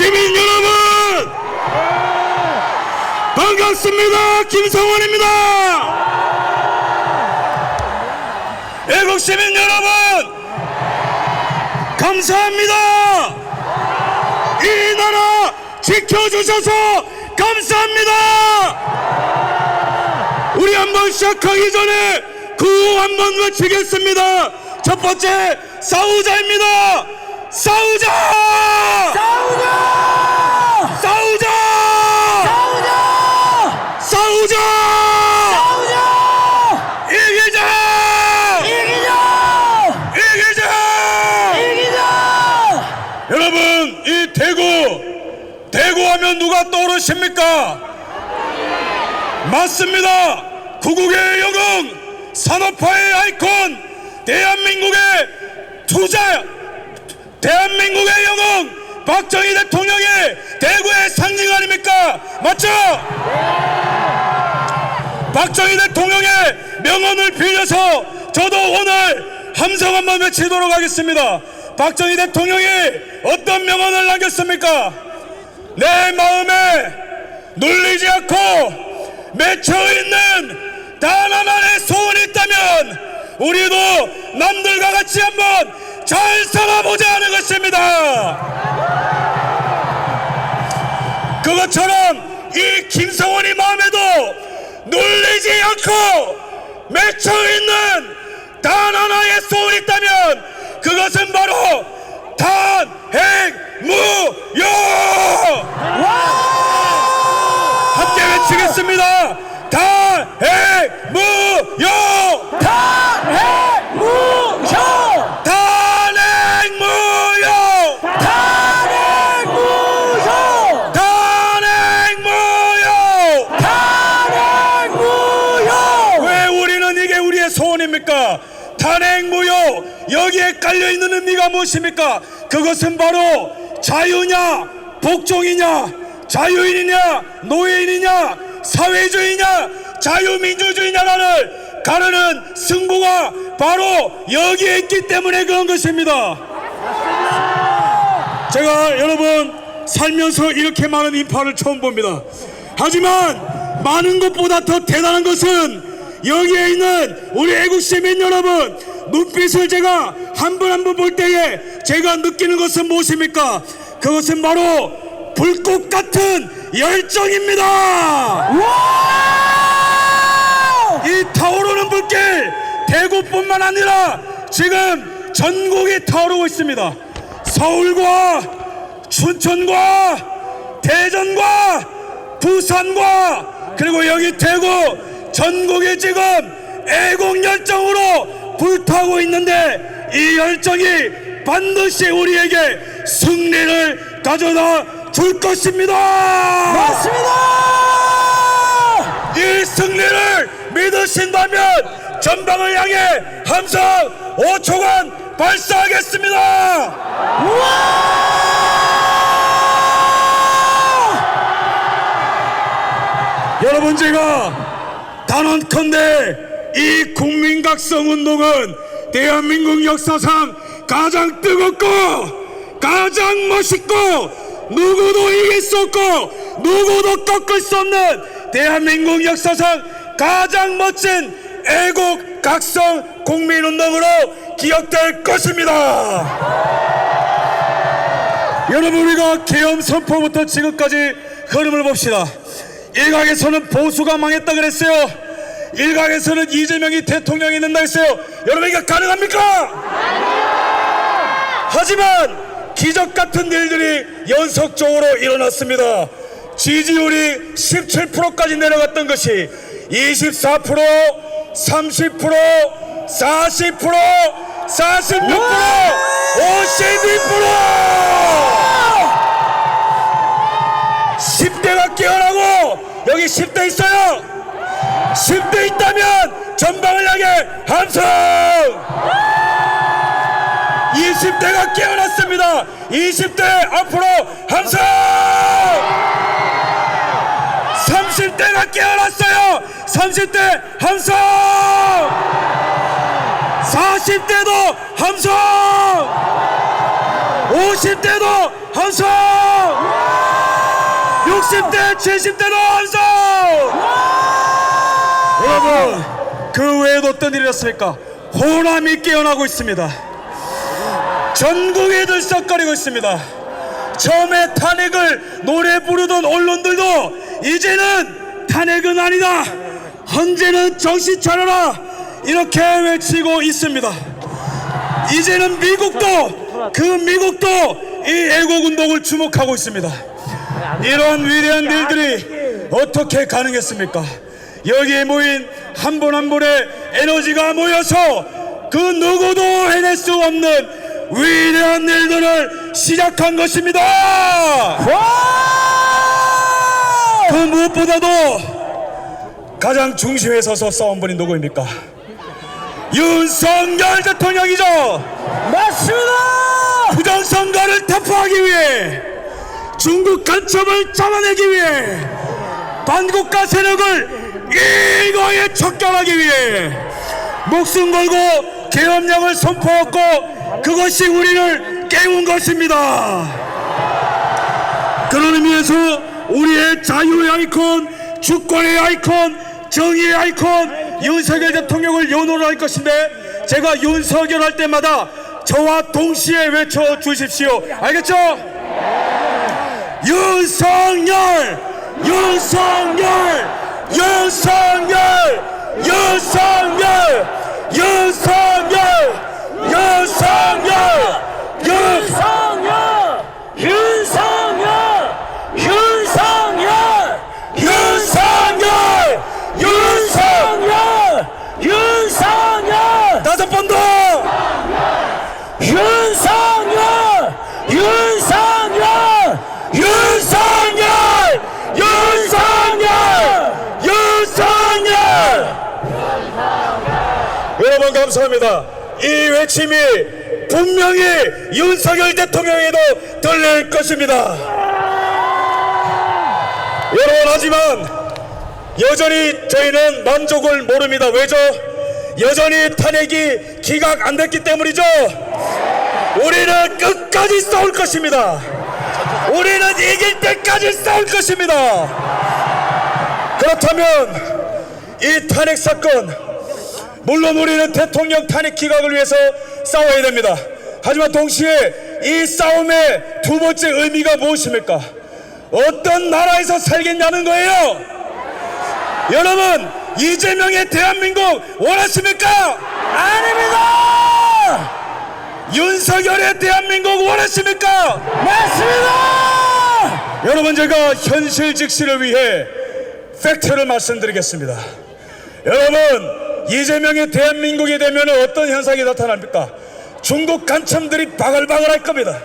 시민 여러분 반갑습니다. 김성원입니다. 애국 시민 여러분 감사합니다. 이 나라 지켜주셔서 감사합니다. 우리 한번 시작하기 전에 구호 한번 외치겠습니다. 첫 번째 싸우자입니다. 싸우자! 싸우자! 싸우자! 싸우자! 싸우자! 싸우자! 이기자! 이기자! 이기자! 이기자! 여러분, 이 대구 하면 누가 떠오르십니까? 맞습니다. 구국의 영웅, 산업화의 아이콘, 대한민국의 투자, 대한민국의 영웅 박정희 대통령의 대구의 상징 아닙니까? 맞죠? 박정희 대통령의 명언을 빌려서 저도 오늘 함성 한번 외치도록 하겠습니다. 박정희 대통령이 어떤 명언을 남겼습니까? 내 마음에 눌리지 않고 맺혀있는 단 하나의 소원이 있다면 우리도 남들과 같이 한번 잘 살아보자 하는 것입니다. 그것처럼 이 김성원이 마음에도 눌리지 않고 맺혀있는 단 하나의 소원이 있다면 그것은 바로 탄핵무효! 함께 외치겠습니다. 탄핵무효! 탄핵무효! 탄핵무효! 탄핵무효! 탄핵무효! 탄핵무효! 왜 우리는 이게 우리의 소원입니까? 탄핵무효! 여기에 깔려있는 의미가 무엇입니까? 그것은 바로 자유냐 복종이냐, 자유인이냐 노예인이냐, 사회주의냐 자유민주주의냐를 가르는 승부가 바로 여기에 있기 때문에 그런 것입니다. 제가 여러분 살면서 이렇게 많은 인파를 처음 봅니다. 하지만 많은 것보다 더 대단한 것은 여기에 있는 우리 애국시민 여러분 눈빛을 제가 한 분 한 분 볼 때에 제가 느끼는 것은 무엇입니까? 그것은 바로 불꽃 같은 열정입니다. 이 타오르는 불길 대구뿐만 아니라 지금 전국이 타오르고 있습니다. 서울과 춘천과 대전과 부산과 그리고 여기 대구 전국이 지금 애국 열정으로 불타고 있는데 이 열정이 반드시 우리에게 승리를 가져다 줄 것입니다. 맞습니다! 이 승리를 믿으신다면 전방을 향해 함성 5초간 발사하겠습니다. 여러분 제가 단언컨대 이 국민각성운동은 대한민국 역사상 가장 뜨겁고 가장 멋있고 누구도 이길 수 없고 누구도 꺾을 수 없는 대한민국 역사상 가장 멋진 애국 각성 국민운동으로 기억될 것입니다. 여러분 우리가 계엄 선포부터 지금까지 흐름을 봅시다. 일각에서는 보수가 망했다 그랬어요. 일각에서는 이재명이 대통령이 된다 했어요. 여러분 이게 가능합니까? 하지만 기적 같은 일들이 연속적으로 일어났습니다. 지지율이 17%까지 내려갔던 것이 24%, 30%, 40%, 46%, 52%! 10대가 깨어나고 여기 10대 있어요. 10대 있다면 전방을 향해 함성! 20대가 깨어났습니다. 20대 앞으로 함성! 30대가 깨어났어요. 30대 함성! 40대도 함성! 50대도 함성! 60대 70대도 함성! 여러분, 그 외에도 어떤 일이 있었습니까? 호남이 깨어나고 있습니다. 전국에 들썩거리고 있습니다. 처음에 탄핵을 노래 부르던 언론들도 이제는 탄핵은 아니다, 헌재는 정신 차려라, 이렇게 외치고 있습니다. 이제는 미국도 이 애국운동을 주목하고 있습니다. 이런 위대한 일들이 어떻게 가능했습니까? 여기에 모인 한 분 한 분의 에너지가 모여서 그 누구도 해낼 수 없는 위대한 일들을 시작한 것입니다. 그 무엇보다도 가장 중심에 서서 싸운 분이 누구입니까? 윤석열 대통령이죠. 맞습니다. 부정선거를 타파하기 위해, 중국 간첩을 잡아내기 위해, 반국가 세력을 일거에 척결하기 위해 목숨 걸고 계엄령을 선포했고, 그것이 우리를 깨운 것입니다. 그런 의미에서 우리의 자유의 아이콘, 주권의 아이콘, 정의의 아이콘 윤석열 대통령을 연호를 할 것인데, 제가 윤석열 할 때마다 저와 동시에 외쳐주십시오. 알겠죠? 윤석열! 윤석열! 윤석열! 윤석열! 윤석열! 윤석열! 윤석열! 윤석열! 윤석열! 윤석열! 윤석열! 윤석열! 다섯 번 더! 윤석열! 윤석열! 윤석열! 윤석열! 윤석열! 여러분 감사합니다. 이 외침이 분명히 윤석열 대통령에도 들릴 것입니다. 여러분, 하지만 여전히 저희는 만족을 모릅니다. 왜죠? 여전히 탄핵이 기각 안 됐기 때문이죠. 우리는 끝까지 싸울 것입니다. 우리는 이길 때까지 싸울 것입니다. 그렇다면 이 탄핵 사건, 물론 우리는 대통령 탄핵 기각을 위해서 싸워야 됩니다. 하지만 동시에 이 싸움의 두 번째 의미가 무엇입니까? 어떤 나라에서 살겠냐는 거예요. 여러분, 이재명의 대한민국 원하십니까? 아닙니다. 윤석열의 대한민국 원하십니까? 맞습니다. 여러분, 제가 현실 직시를 위해 팩트를 말씀드리겠습니다. 여러분, 이재명의 대한민국이 되면 어떤 현상이 나타납니까? 중국 간첩들이 바글바글 할 겁니다.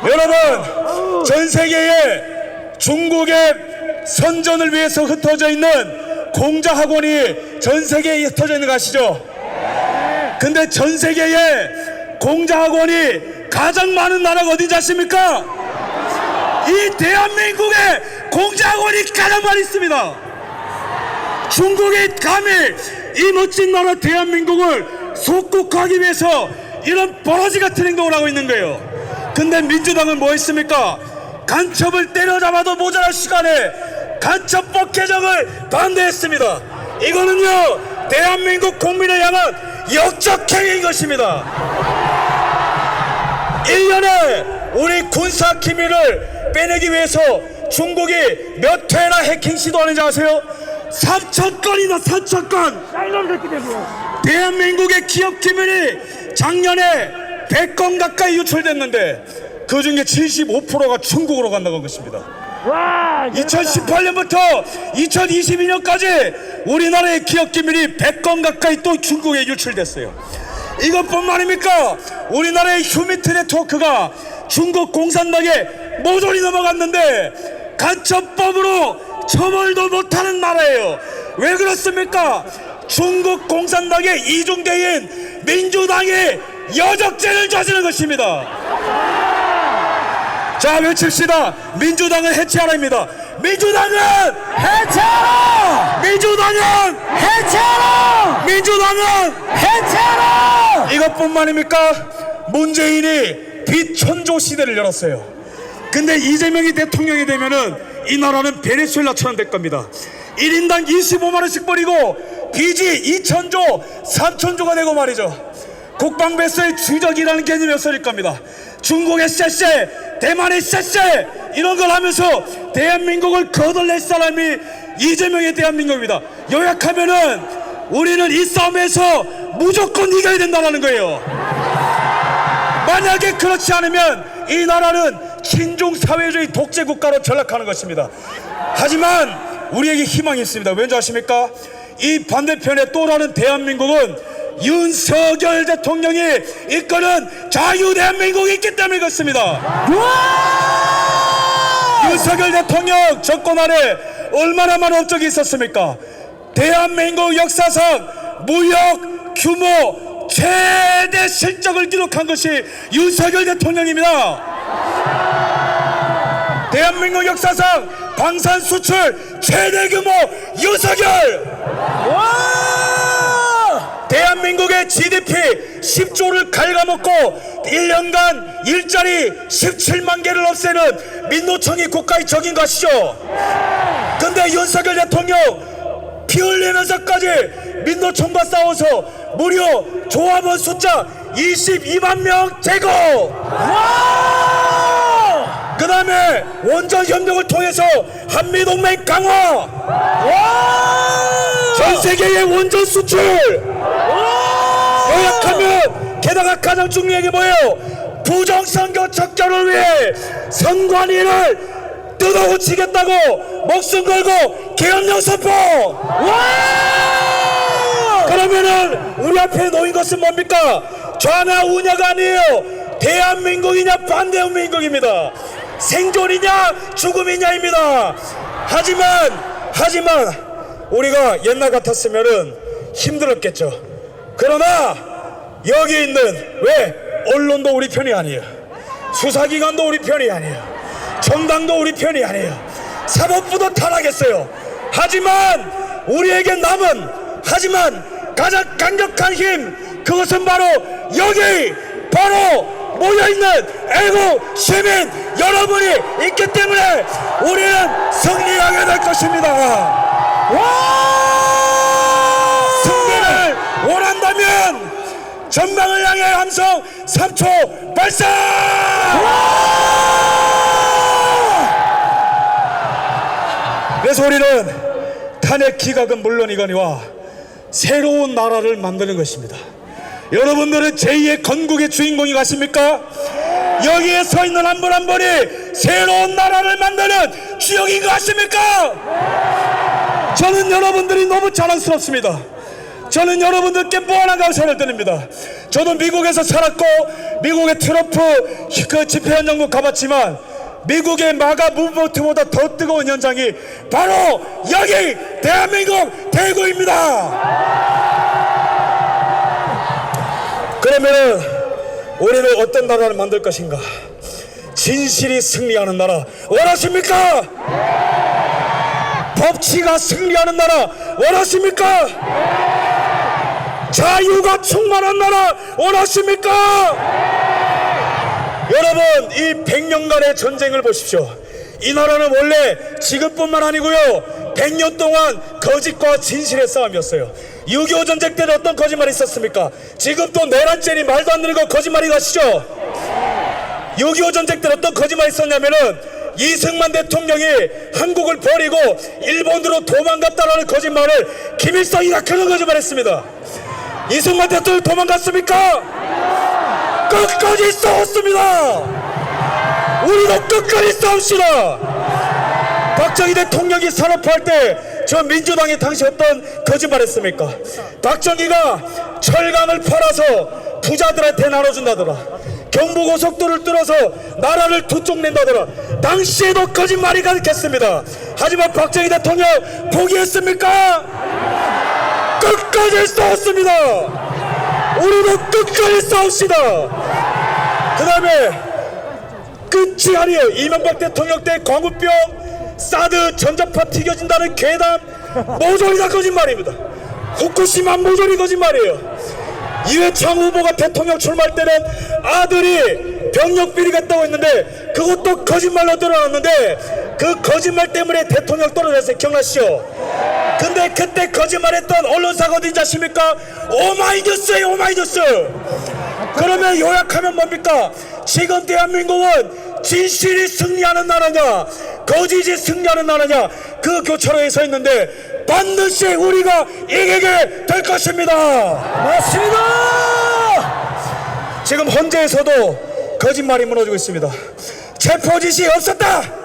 여러분, 전 세계에 중국의 선전을 위해서 흩어져 있는 공자학원이 전 세계에 흩어져 있는 거 아시죠? 근데 전 세계에 공자학원이 가장 많은 나라가 어딘지 아십니까? 이 대한민국에 공자학원이 가장 많이 있습니다. 중국이 감히 이 멋진 나라 대한민국을 속국하기 위해서 이런 버러지 같은 행동을 하고 있는 거예요. 근데 민주당은 뭐 했습니까? 간첩을 때려잡아도 모자랄 시간에 간첩법 개정을 반대했습니다. 이거는요, 대한민국 국민을 향한 역적행위인 것입니다. 1년에 우리 군사 기밀을 빼내기 위해서 중국이 몇 회나 해킹 시도하는지 아세요? 3,000건이나 3,000건! 대한민국의 기업 기밀이 작년에 100건 가까이 유출됐는데 그 중에 75%가 중국으로 간다는 것입니다. 2018년부터 2022년까지 우리나라의 기업 기밀이 100건 가까이 또 중국에 유출됐어요. 이것뿐만입니까? 우리나라의 휴미트 네트워크가 중국 공산당에 모조리 넘어갔는데 간첩법으로 처벌도 못하는 나라예요. 왜 그렇습니까? 중국 공산당의 이중대인 민주당이 여적죄를 저지른 것입니다. 자, 외칩시다. 민주당은 해체하라입니다. 민주당은 해체하라! 민주당은 해체하라! 민주당은 해체하라! 이것뿐만입니까? 문재인이 빛천조 시대를 열었어요. 근데 이재명이 대통령이 되면은 이 나라는 베네수엘라처럼 될 겁니다. 1인당 25만원씩 버리고 빚이 2천조 3천조가 되고 말이죠. 국방배수의 주적이라는 개념이 없어질 겁니다. 중국의 쎄쎄, 대만의 쎄쎄 이런 걸 하면서 대한민국을 거덜낼 사람이 이재명의 대한민국입니다. 요약하면은 우리는 이 싸움에서 무조건 이겨야 된다는 거예요. 만약에 그렇지 않으면 이 나라는 친중 사회주의 독재 국가로 전락하는 것입니다. 하지만 우리에게 희망이 있습니다. 왠지 아십니까? 이 반대편에 또 다른 대한민국은 윤석열 대통령이 이끄는 자유대한민국이 있기 때문에 그렇습니다. 윤석열 대통령 정권 아래 얼마나 많은 업적이 있었습니까? 대한민국 역사상 무역 규모 최대 실적을 기록한 것이 윤석열 대통령입니다. 대한민국 역사상 방산 수출 최대 규모 윤석열. 대한민국의 GDP 10조를 갉아먹고 1년간 일자리 17만 개를 없애는 민노총이 국가의 적인 거 아시죠? 근데 윤석열 대통령 피 흘리면서까지 민노총과 싸워서 무려 조합원 숫자 22만 명 제거. 그 다음에 원전협력을 통해서 한미동맹 강화. 전세계의 원전 수출. 요약하면 게다가 가장 중요한 게 뭐예요? 부정선거 척결을 위해 선관위를 뜯어고치겠다고 목숨 걸고 계엄령 선포. 그러면은 우리 앞에 놓인 것은 뭡니까? 좌나 우냐가 아니에요. 대한민국이냐 반대한민국입니다. 생존이냐 죽음이냐입니다. 하지만 우리가 옛날 같았으면은 힘들었겠죠. 그러나 여기 있는 왜 언론도 우리 편이 아니에요. 수사기관도 우리 편이 아니에요. 정당도 우리 편이 아니에요. 사법부도 타락했어요. 하지만 우리에게 남은 가장 강력한 힘, 그것은 바로 여기 바로 모여있는 애국 시민 여러분이 있기 때문에 우리는 승리하게 될 것입니다. 승리를 원한다면 전방을 향해 함성 3초 발사! 그래서 우리는 탄핵 기각은 물론이거니와 새로운 나라를 만드는 것입니다. 여러분들은 제2의 건국의 주인공이 가십니까? 여기에 서 있는 한 분 한 분이 새로운 나라를 만드는 주역인 것 같습니까? 저는 여러분들이 너무 자랑스럽습니다. 저는 여러분들께 무한한 감사를 드립니다. 저도 미국에서 살았고 미국의 트럼프 그 집회 현장도 가봤지만 미국의 마가 무브먼트보다 더 뜨거운 현장이 바로 여기 대한민국 대구입니다. 그러면 우리는 어떤 나라를 만들 것인가? 진실이 승리하는 나라 원하십니까? 법치가 승리하는 나라 원하십니까? 자유가 충만한 나라 원하십니까? 여러분, 이 100년간의 전쟁을 보십시오. 이 나라는 원래 지금뿐만 아니고요 100년 동안 거짓과 진실의 싸움이었어요. 6.25 전쟁 때는 어떤 거짓말이 있었습니까? 지금도 내란죄니 말도 안 되는 거 거짓말이 가시죠? 6.25 전쟁 때는 어떤 거짓말이 있었냐면은 이승만 대통령이 한국을 버리고 일본으로 도망갔다라는 거짓말을 김일성이가 그런 거짓말했습니다. 이승만 대통령 도망갔습니까? 끝까지 싸웠습니다. 우리도 끝까지 싸웁시다. 박정희 대통령이 산업화할 때 저 민주당이 당시 어떤 거짓말했습니까? 박정희가 철강을 팔아서 부자들한테 나눠준다더라. 경부고속도로를 뚫어서 나라를 두 쪽 낸다더라. 당시에도 거짓말이 가득했습니다. 하지만 박정희 대통령 포기했습니까? 끝까지 싸웠습니다. 우리도 끝까지 싸웁시다. 그 다음에 끝이 아니에요. 이명박 대통령 때 광우병 사드 전자파 튀겨진다는 괴담 모조리 다 거짓말입니다. 후쿠시마 모조리 거짓말이에요. 이회창 후보가 대통령 출마할 때는 아들이 병력 비리겠다고 했는데 그것도 거짓말로 드러났는데 그 거짓말 때문에 대통령 떨어졌어요. 기억나시죠? 근데 그때 거짓말했던 언론사가 어딘지 아십니까? 오마이뉴스예요. 오마이뉴스. 그러면 요약하면 뭡니까? 지금 대한민국은 진실이 승리하는 나라냐 거짓이 승리하는 나라냐 그 교차로에 서 있는데 반드시 우리가 이기게 될 것입니다. 맞습니다. 지금 헌재에서도 거짓말이 무너지고 있습니다. 체포 지시 없었다.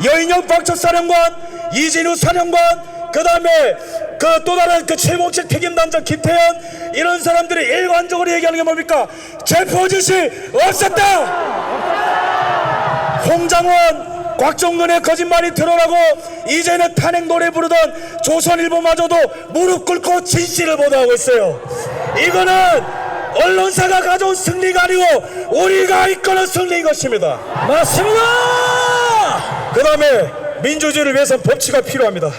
여인영 박첩사령관, 이진우 사령관, 그 다음에 그 또 다른 그 707 특임단장 김태현 이런 사람들이 일관적으로 얘기하는 게 뭡니까? 체포 지시 없었다. 홍장원, 곽종근의 거짓말이 드러나고 이제는 탄핵 노래 부르던 조선일보마저도 무릎 꿇고 진실을 보도하고 있어요. 이거는 언론사가 가져온 승리가 아니고 우리가 이끄는 승리인 것입니다. 맞습니다. 그 다음에 민주주의를 위해서는 법치가 필요합니다.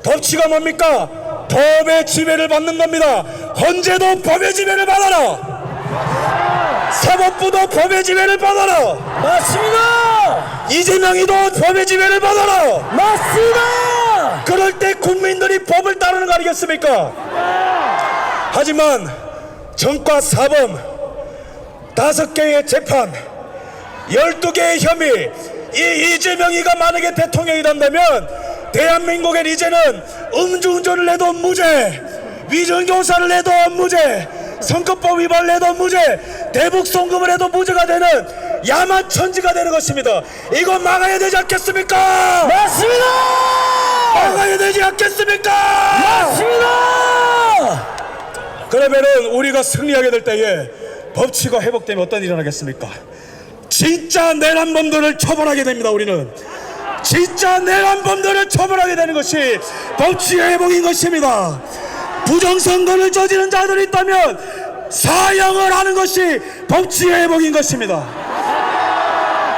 법치가 뭡니까? 법의 지배를 받는 겁니다. 헌재도 법의 지배를 받아라. 사법부도 법의 지배를 받아라. 맞습니다. 이재명이도 법의 지배를 받아라. 맞습니다. 그럴 때 국민들이 법을 따르는 거 아니겠습니까? 하지만 정과 사범 5개의 재판 12개의 혐의 이 이재명이가 만약에 대통령이 된다면 대한민국엔 이제는 음주운전을 해도 무죄, 위증교사를 해도 무죄, 선거법 위반을 해도 무죄, 대북송금을 해도 무죄가 되는 야만천지가 되는 것입니다. 이거 막아야 되지 않겠습니까? 맞습니다. 막아야 되지 않겠습니까? 맞습니다. 그러면은 우리가 승리하게 될 때에 법치가 회복되면 어떤 일이 일어나겠습니까? 진짜 내란범들을 처벌하게 됩니다. 우리는 진짜 내란범들을 처벌하게 되는 것이 법치의 회복인 것입니다. 부정선거를 저지른 자들이 있다면 사형을 하는 것이 법치의 회복인 것입니다.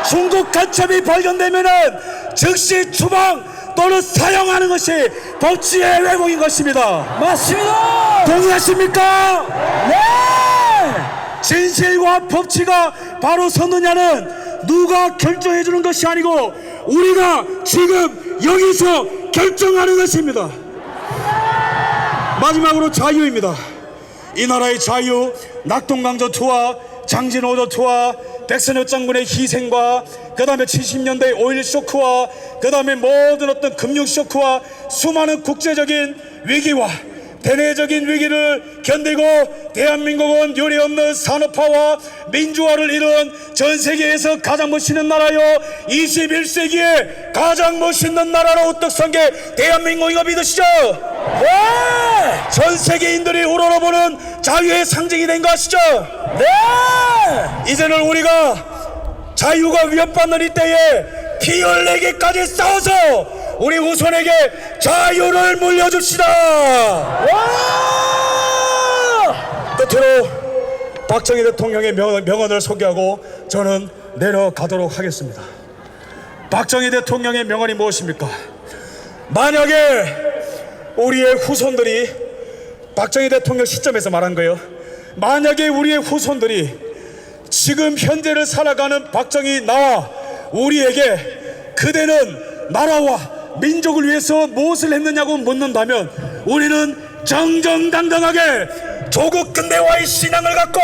중국 간첩이 발견되면은 즉시 추방 또는 사형하는 것이 법치의 회복인 것입니다. 맞습니다. 동의하십니까? 네. 진실과 법치가 바로 섰느냐는 누가 결정해 주는 것이 아니고 우리가 지금 여기서 결정하는 것입니다. 마지막으로 자유입니다. 이 나라의 자유, 낙동강전투와 장진오전투와 백선엽 장군의 희생과 그 다음에 70년대 오일 쇼크와 그 다음에 모든 어떤 금융 쇼크와 수많은 국제적인 위기와 대내적인 위기를 견디고 대한민국은 유례없는 산업화와 민주화를 이룬 전 세계에서 가장 멋있는 나라요 21세기에 가장 멋있는 나라로 우뚝선 게 대한민국인 거 믿으시죠? 네. 전 세계인들이 우러러보는 자유의 상징이 된 거 아시죠? 네. 이제는 우리가 자유가 위협받는 이때에 피 흘리기까지 싸워서 우리 후손에게 자유를 물려줍시다. 끝으로 박정희 대통령의 명언을 소개하고 저는 내려가도록 하겠습니다. 박정희 대통령의 명언이 무엇입니까? 만약에 우리의 후손들이 박정희 대통령 시점에서 말한 거예요. 만약에 우리의 후손들이 지금 현재를 살아가는 박정희 나와 우리에게 그대는 나라와 민족을 위해서 무엇을 했느냐고 묻는다면 우리는 정정당당하게 조국 근대화의 신앙을 갖고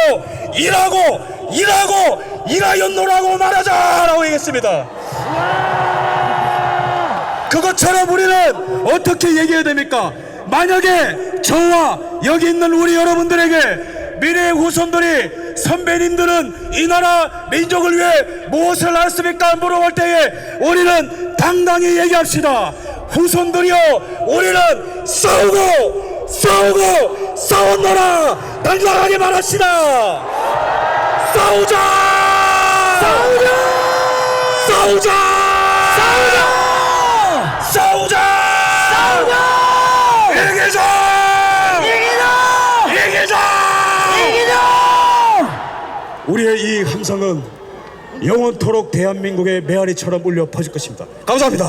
일하였노라고 말하자라고 얘기했습니다. 그것처럼 우리는 어떻게 얘기해야 됩니까? 만약에 저와 여기 있는 우리 여러분들에게 미래의 후손들이 선배님들은 이 나라 민족을 위해 무엇을 하셨습니까? 물어볼 때에 우리는 당당히 얘기합시다. 후손들이여 우리는 싸웠노라 당당하게 말합시다. 싸우자 우리의 이 함성은 영원토록 대한민국의 메아리처럼 울려 퍼질 것입니다. 감사합니다.